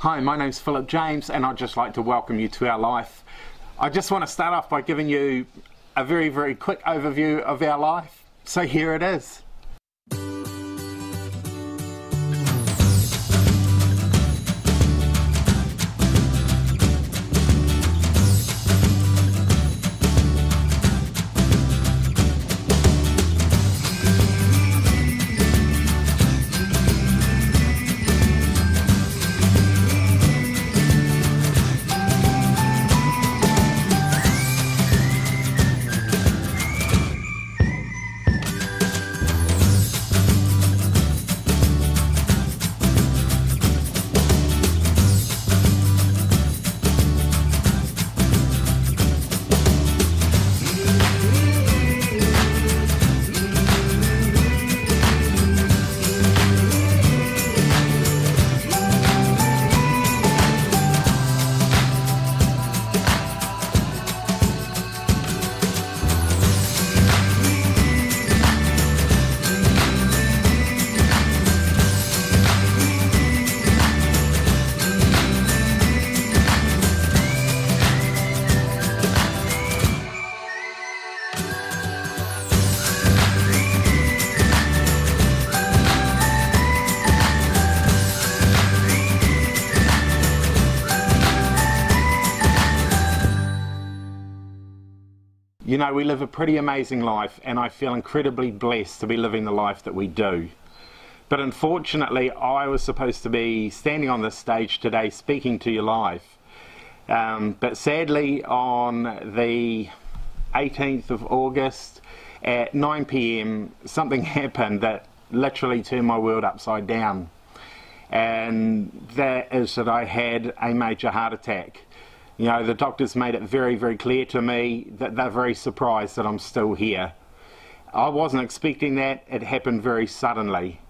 Hi, my name's Philip James and I'd just like to welcome you to our life. I just want to start off by giving you a very quick overview of our life. So here it is. You know, we live a pretty amazing life and I feel incredibly blessed to be living the life that we do. But unfortunately, I was supposed to be standing on this stage today speaking to you live. But sadly, on the 18th of August at 9 PM, something happened that literally turned my world upside down. And that is that I had a major heart attack. You know, the doctors made it very clear to me that they're very surprised that I'm still here. I wasn't expecting that. It happened very suddenly.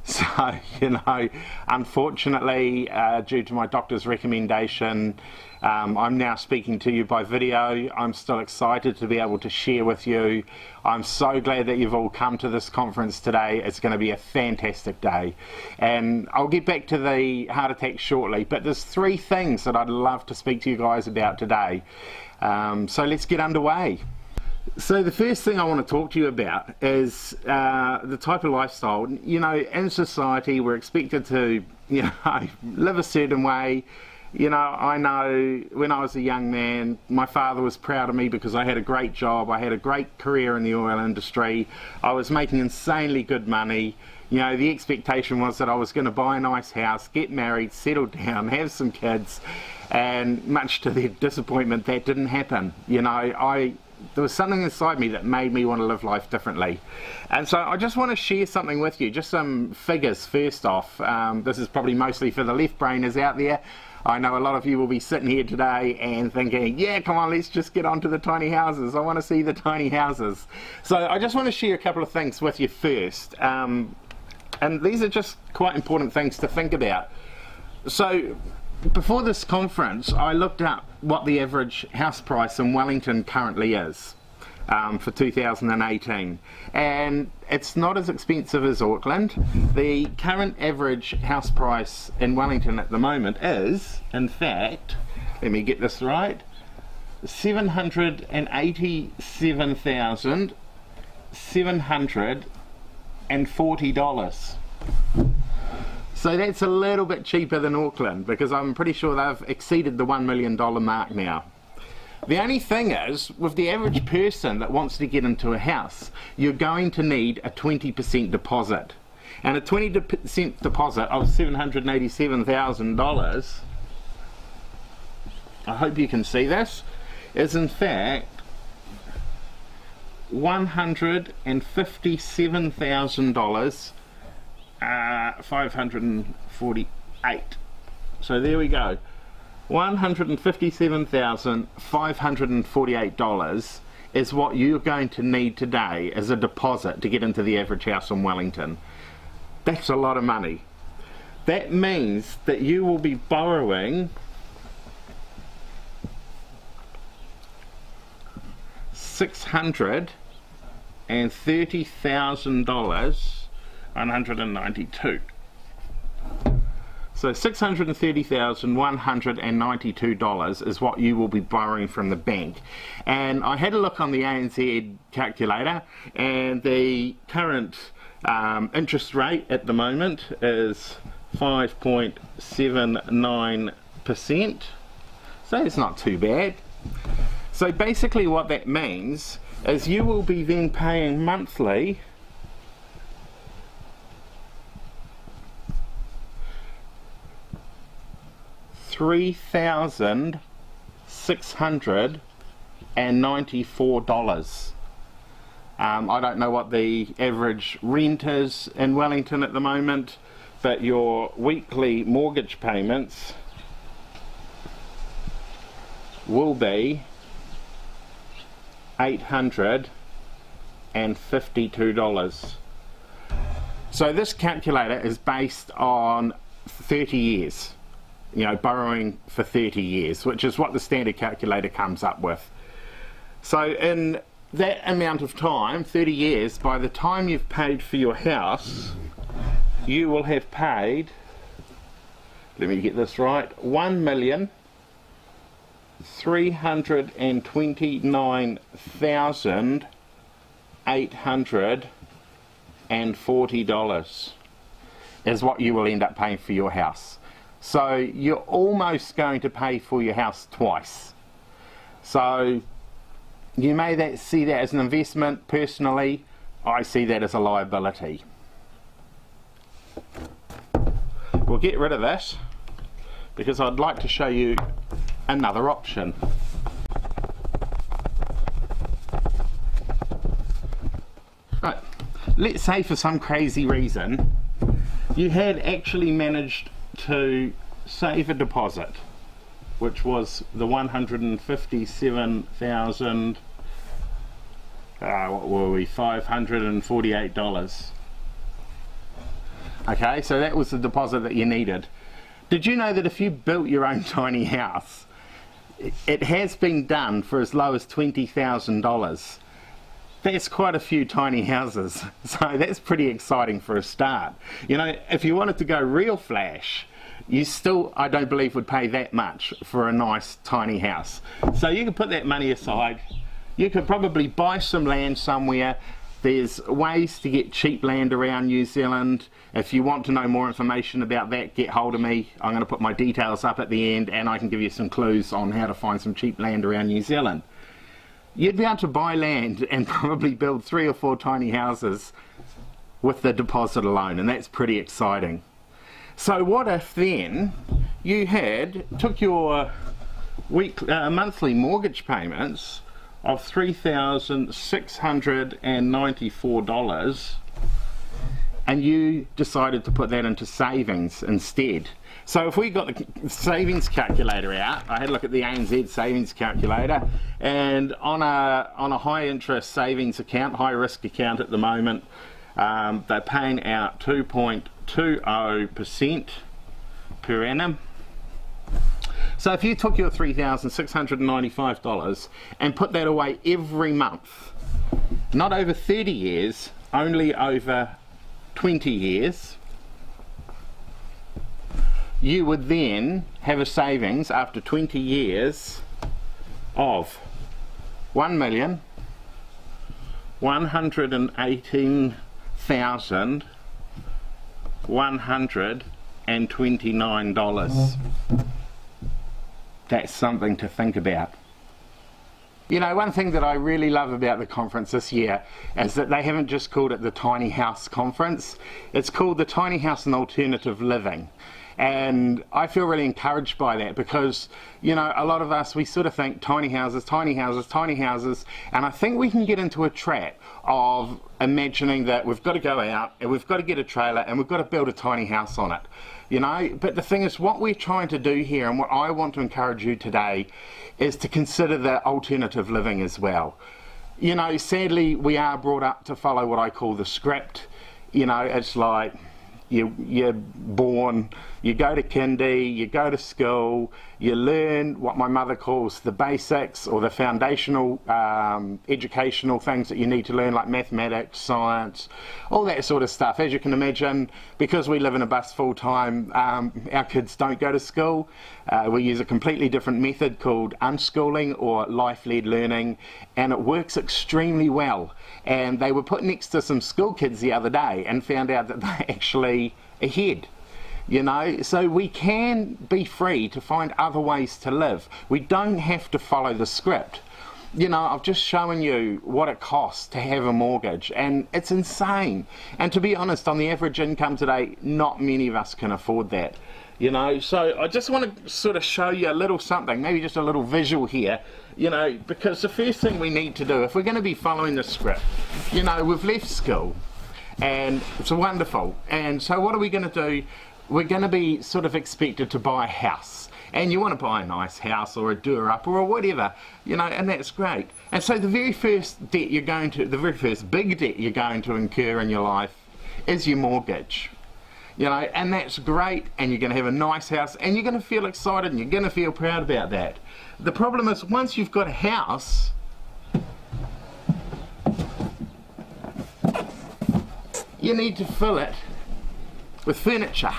So, you know, unfortunately, due to my doctor's recommendation, I'm now speaking to you by video. I'm still excited to be able to share with you. I'm so glad that you've all come to this conference today. It's going to be a fantastic day. And I'll get back to the heart attack shortly, but there's three things that I'd love to speak to you guys about today. So let's get underway. So the first thing I want to talk to you about is the type of lifestyle. You know, in society we're expected to, you know, live a certain way. You know, I know when I was a young man, my father was proud of me because I had a great job, I had a great career in the oil industry, I was making insanely good money. You know, the expectation was that I was going to buy a nice house, get married, settle down, have some kids, and much to their disappointment that didn't happen. You know, there was something inside me that made me want to live life differently. And so I just want to share something with you, just some figures first off. This is probably mostly for the left brainers out there. I know a lot of you will be sitting here today and thinking, yeah, come on, let's just get on to the tiny houses. I want to see the tiny houses. So I just want to share a couple of things with you first. And these are just quite important things to think about. So before this conference, I looked up what the average house price in Wellington currently is for 2018, and it's not as expensive as Auckland. The current average house price in Wellington at the moment is, in fact, let me get this right, $787,740. So that's a little bit cheaper than Auckland, because I'm pretty sure they've exceeded the $1 million mark now. The only thing is, with the average person that wants to get into a house, you're going to need a 20% deposit. And a 20% deposit of $787,000, I hope you can see this, is in fact $157,000, 548. So there we go. $157,548 is what you're going to need today as a deposit to get into the average house in Wellington. That's a lot of money. That means that you will be borrowing $630,000, 192. So $630,192 is what you will be borrowing from the bank. And I had a look on the ANZ calculator, and the current interest rate at the moment is 5.79%. So it's not too bad. So basically what that means is you will be then paying monthly $3,694. I don't know what the average rent is in Wellington at the moment, but your weekly mortgage payments will be $852. So this calculator is based on 30 years. You know, borrowing for 30 years, which is what the standard calculator comes up with. So in that amount of time, 30 years, by the time you've paid for your house, you will have paid, let me get this right, $1,329,840 is what you will end up paying for your house. So you're almost going to pay for your house twice. So you may see that as an investment. Personally, I see that as a liability. We'll get rid of that because I'd like to show you another option. Right, let's say for some crazy reason you had actually managed to save a deposit, which was the $157,000, what were we, $548. Okay, so that was the deposit that you needed. Did you know that if you built your own tiny house, it has been done for as low as $20,000? That's quite a few tiny houses, so that's pretty exciting for a start. You know, if you wanted to go real flash, you still, I don't believe, would pay that much for a nice tiny house. So you could put that money aside. You could probably buy some land somewhere. There's ways to get cheap land around New Zealand. If you want to know more information about that, get hold of me. I'm going to put my details up at the end, and I can give you some clues on how to find some cheap land around New Zealand. You'd be able to buy land and probably build 3 or 4 tiny houses with the deposit alone, and that's pretty exciting. So what if then you took your monthly mortgage payments of $3,694 and you decided to put that into savings instead? So if we got the savings calculator out, I had a look at the ANZ savings calculator, and on a high interest savings account, high risk account at the moment, they're paying out 2.20% per annum. So if you took your $3,695 and put that away every month, not over 30 years, only over 20 years, you would then have a savings after 20 years of $1,118,129. That's something to think about. You know, one thing that I really love about the conference this year is that they haven't just called it the Tiny House Conference. It's called the Tiny House and Alternative Living. And I feel really encouraged by that because, you know, a lot of us, we sort of think tiny houses, tiny houses, tiny houses, and I think we can get into a trap of imagining that we've got to go out and we've got to get a trailer and we've got to build a tiny house on it, you know. But the thing is, what we're trying to do here, and what I want to encourage you today, is to consider the alternative living as well. You know, sadly, we are brought up to follow what I call the script. You know, it's like, you're born, you go to kindy, you go to school, you learn what my mother calls the basics or the foundational educational things that you need to learn, like mathematics, science, all that sort of stuff. As you can imagine, because we live in a bus full time, our kids don't go to school. We use a completely different method called unschooling or life-led learning, and it works extremely well. And they were put next to some school kids the other day and found out that they're actually ahead. You know, so we can be free to find other ways to live. We don't have to follow the script. You know, I've just shown you what it costs to have a mortgage, and it's insane. And to be honest, on the average income today, not many of us can afford that. You know, so I just want to sort of show you a little something, maybe just a little visual here, you know, because the first thing we need to do, if we're going to be following the script, you know, we've left school and it's wonderful, and so what are we going to do? We're going to be sort of expected to buy a house, and you want to buy a nice house or a doer-up or whatever, you know, and that's great. And so the very first debt you're going to, the very first big debt you're going to incur in your life is your mortgage. You know, and that's great, and you're going to have a nice house, and you're going to feel excited, and you're going to feel proud about that. The problem is, once you've got a house, you need to fill it with furniture.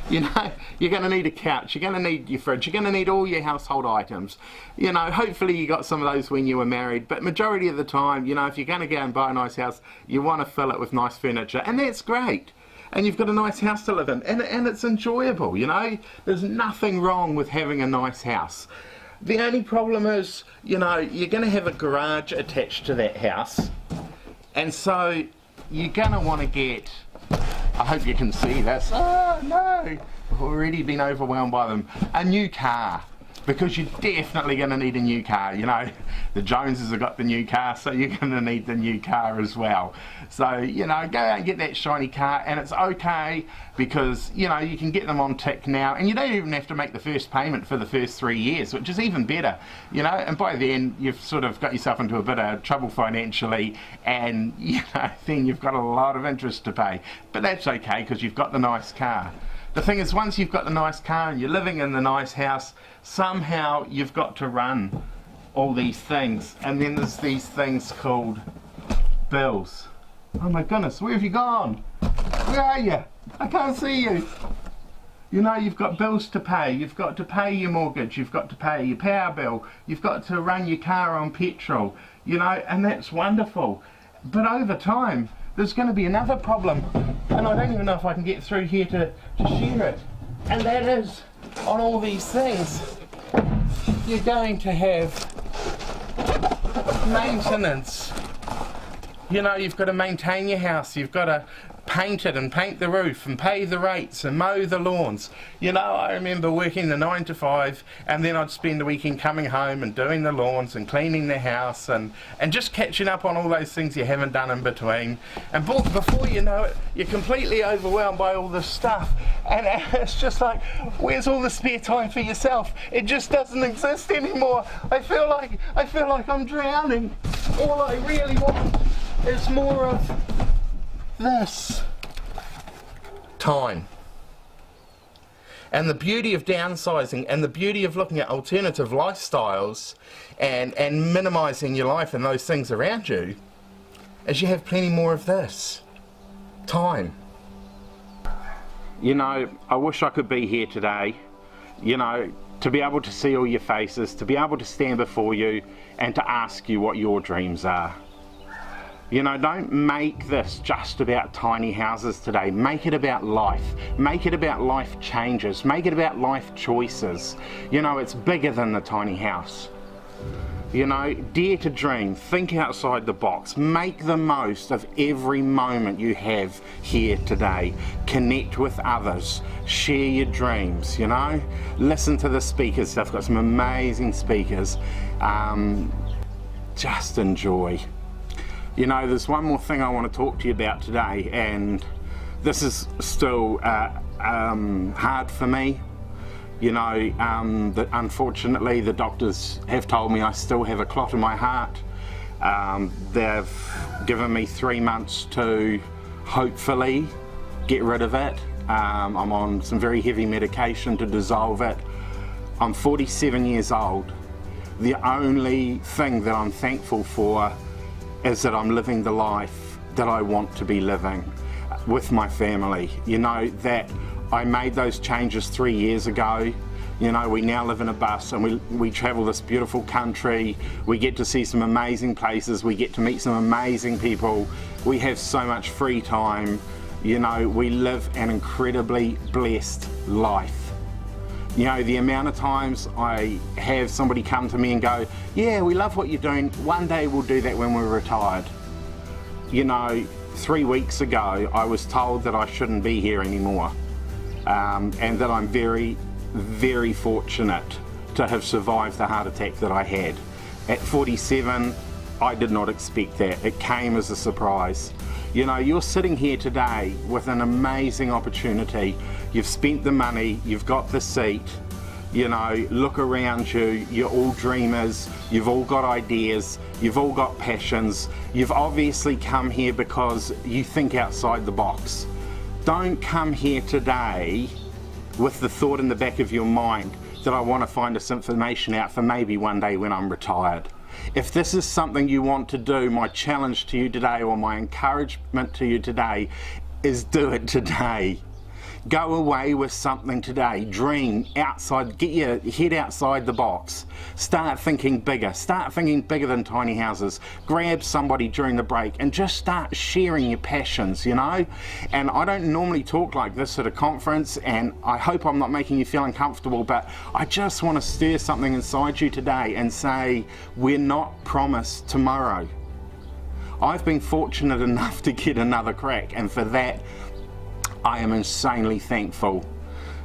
You know, you're going to need a couch, you're going to need your fridge, you're going to need all your household items. You know, hopefully you got some of those when you were married, but majority of the time, you know, if you're going to go and buy a nice house, you want to fill it with nice furniture, and that's great. And you've got a nice house to live in, and it's enjoyable, you know. There's nothing wrong with having a nice house. The only problem is, you know, you're going to have a garage attached to that house, and so you're going to want to get, I hope you can see this, oh no, I've already been overwhelmed by them, a new car. Because you're definitely going to need a new car. You know, the Joneses have got the new car, so you're going to need the new car as well. So, you know, go out and get that shiny car, and it's okay because, you know, you can get them on tick now, and you don't even have to make the first payment for the first 3 years, which is even better, you know, and by then you've sort of got yourself into a bit of trouble financially, and, you know, then you've got a lot of interest to pay. But that's okay because you've got the nice car. The thing is, once you've got the nice car and you're living in the nice house, somehow you've got to run all these things, and then there's these things called bills. Oh my goodness, where have you gone? Where are you? I can't see you. You know, you've got bills to pay. You've got to pay your mortgage, you've got to pay your power bill, you've got to run your car on petrol, you know, and that's wonderful. But over time, there's going to be another problem, and I don't even know if I can get through here to share it, and that is, on all these things, you're going to have maintenance. You know, you've got to maintain your house, you've got to paint it and paint the roof and pay the rates and mow the lawns. You know, I remember working the 9 to 5, and then I'd spend the weekend coming home and doing the lawns and cleaning the house and just catching up on all those things you haven't done in between. And before you know it, you're completely overwhelmed by all this stuff, and it's just like, where's all the spare time for yourself? It just doesn't exist anymore. I feel like I'm drowning. All I really want is more of this time. And the beauty of downsizing and the beauty of looking at alternative lifestyles and minimizing your life and those things around you is you have plenty more of this time. You know, I wish I could be here today, you know, to be able to see all your faces, to be able to stand before you and to ask you what your dreams are. You know, don't make this just about tiny houses today. Make it about life. Make it about life changes. Make it about life choices. You know, it's bigger than the tiny house. You know, dare to dream. Think outside the box. Make the most of every moment you have here today. Connect with others. Share your dreams, you know. Listen to the speakers. They've got some amazing speakers. Just enjoy. You know, there's one more thing I want to talk to you about today, and this is still hard for me. You know, that unfortunately the doctors have told me I still have a clot in my heart. They've given me 3 months to hopefully get rid of it. I'm on some very heavy medication to dissolve it. I'm 47 years old. The only thing that I'm thankful for is that I'm living the life that I want to be living with my family. You know, that I made those changes 3 years ago. You know, we now live in a bus and we travel this beautiful country. We get to see some amazing places. We get to meet some amazing people. We have so much free time. You know, we live an incredibly blessed life. You know, the amount of times I have somebody come to me and go, yeah, we love what you're doing. One day we'll do that when we're retired. You know, 3 weeks ago, I was told that I shouldn't be here anymore. And that I'm very, very fortunate to have survived the heart attack that I had. At 47, I did not expect that. It came as a surprise. You know, you're sitting here today with an amazing opportunity. You've spent the money, you've got the seat, you know, look around you, you're all dreamers, you've all got ideas, you've all got passions. You've obviously come here because you think outside the box. Don't come here today with the thought in the back of your mind that I want to find this information out for maybe one day when I'm retired. If this is something you want to do, my challenge to you today, or my encouragement to you today, is do it today. Go away with something today. Dream outside, get your head outside the box. Start thinking bigger. Start thinking bigger than tiny houses. Grab somebody during the break and just start sharing your passions, you know? And I don't normally talk like this at a conference, and I hope I'm not making you feel uncomfortable, but I just want to stir something inside you today and say, we're not promised tomorrow. I've been fortunate enough to get another crack, and for that, I am insanely thankful.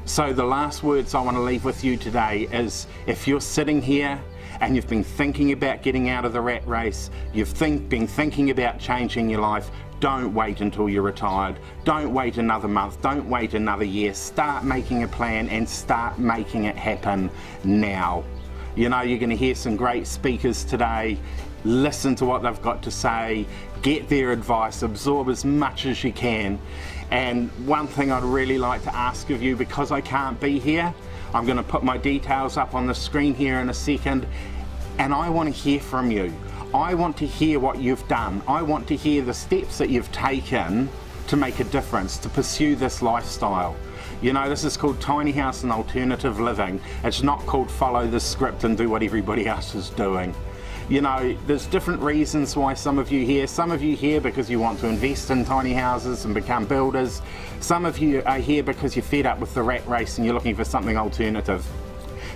So the last words I want to leave with you today is, if you're sitting here and you've been thinking about getting out of the rat race, you've been thinking about changing your life, don't wait until you're retired. Don't wait another month. Don't wait another year. Start making a plan and start making it happen now. You know, you're going to hear some great speakers today. Listen to what they've got to say, get their advice, absorb as much as you can. And one thing I'd really like to ask of you, because I can't be here, I'm going to put my details up on the screen here in a second, and I want to hear from you. I want to hear what you've done. I want to hear the steps that you've taken to make a difference, to pursue this lifestyle. You know, this is called Tiny House and Alternative Living. It's not called follow the script and do what everybody else is doing. You know, there's different reasons why some of you here. Some of you here because you want to invest in tiny houses and become builders. Some of you are here because you're fed up with the rat race and you're looking for something alternative.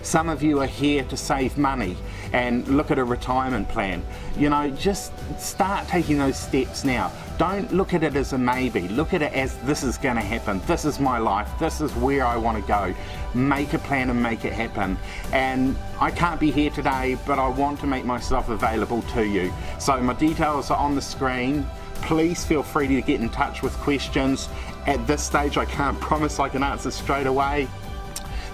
Some of you are here to save money and look at a retirement plan. You know, just start taking those steps now. Don't look at it as a maybe. Look at it as, this is going to happen. This is my life. This is where I want to go. Make a plan and make it happen. And I can't be here today, but I want to make myself available to you. So my details are on the screen. Please feel free to get in touch with questions. At this stage, I can't promise I can answer straight away,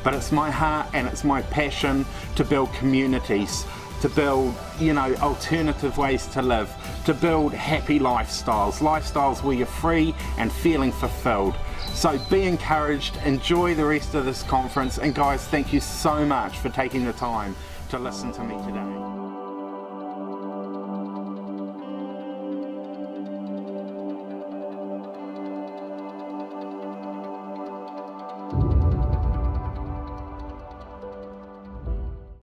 but it's my heart and it's my passion to build communities, to build, you know, alternative ways to live, to build happy lifestyles where you're free and feeling fulfilled. So be encouraged, enjoy the rest of this conference, and guys, thank you so much for taking the time to listen to me today.